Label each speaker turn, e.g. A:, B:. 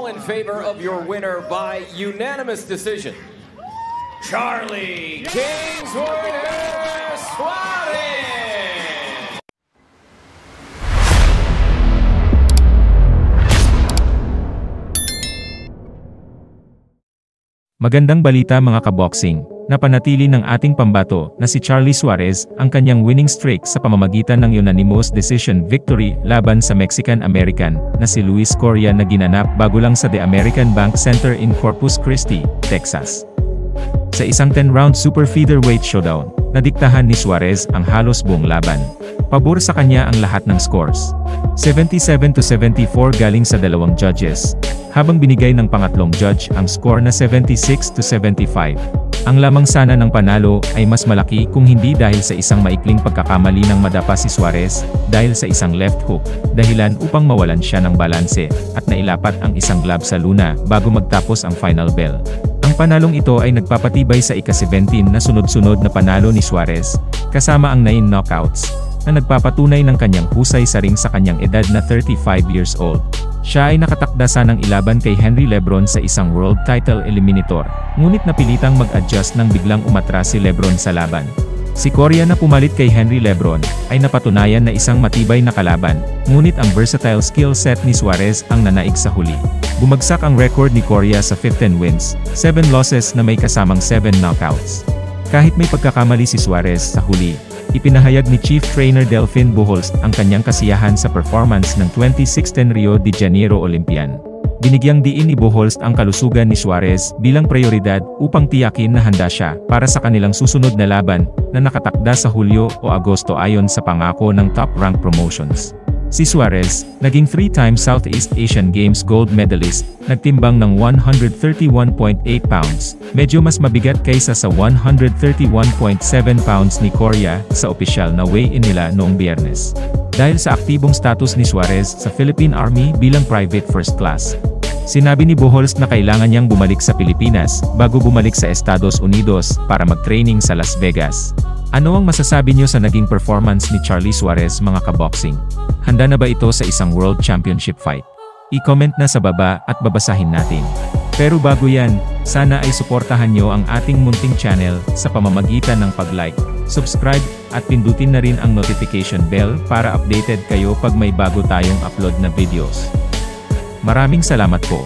A: all in favor of your winner by unanimous decision, Charlie Kingswood Suarez!
B: Magandang balita mga kaboxing, napanatili ng ating pambato na si Charlie Suarez ang kanyang winning streak sa pamamagitan ng unanimous decision victory laban sa Mexican-American na si Luis Coria na ginanap bago lang sa The American Bank Center in Corpus Christi, Texas. Sa isang 10-round super featherweight showdown, nadiktahan ni Suarez ang halos buong laban. Pabor sa kanya ang lahat ng scores. 77-74 galing sa dalawang judges, habang binigay ng pangatlong judge ang score na 76-75. Ang lamang sana ng panalo ay mas malaki kung hindi dahil sa isang maikling pagkakamali ng madapa si Suarez, dahil sa isang left hook, dahilan upang mawalan siya ng balanse, at nailapat ang isang glove sa luna bago magtapos ang final bell. Ang panalong ito ay nagpapatibay sa ika-17 na sunod-sunod na panalo ni Suarez, kasama ang 9 knockouts, na nagpapatunay ng kanyang husay sa ring sa kanyang edad na 35 years old. Siya ay nakatakda sanang ilaban kay Henry Lebron sa isang world title eliminator, ngunit napilitang mag-adjust nang biglang umatras si Lebron sa laban. Si Coria na pumalit kay Henry Lebron, ay napatunayan na isang matibay na kalaban, ngunit ang versatile skill set ni Suarez ang nanaig sa huli. Bumagsak ang record ni Coria sa 15 wins, 7 losses na may kasamang 7 knockouts. Kahit may pagkakamali si Suarez sa huli, ipinahayag ni Chief Trainer Delfin Bujols ang kanyang kasiyahan sa performance ng 2016 Rio de Janeiro Olympian. Binigyang diin ni Bujols ang kalusugan ni Suarez bilang prioridad upang tiyakin na handa siya para sa kanilang susunod na laban na nakatakda sa Hulyo o Agosto ayon sa pangako ng Top Rank Promotions. Si Suarez, naging 3-time Southeast Asian Games gold medalist, nagtimbang ng 131.8 pounds, medyo mas mabigat kaysa sa 131.7 pounds ni Coria sa opisyal na weigh-in nila noong Biyernes. Dahil sa aktibong status ni Suarez sa Philippine Army bilang private first class, sinabi ni Bujols na kailangan niyang bumalik sa Pilipinas bago bumalik sa Estados Unidos para mag-training sa Las Vegas. Ano ang masasabi niyo sa naging performance ni Charlie Suarez mga kaboxing? Handa na ba ito sa isang World Championship fight? I-comment na sa baba at babasahin natin. Pero bago yan, sana ay suportahan niyo ang ating munting channel sa pamamagitan ng pag-like, subscribe, at pindutin na rin ang notification bell para updated kayo pag may bago tayong upload na videos. Maraming salamat po.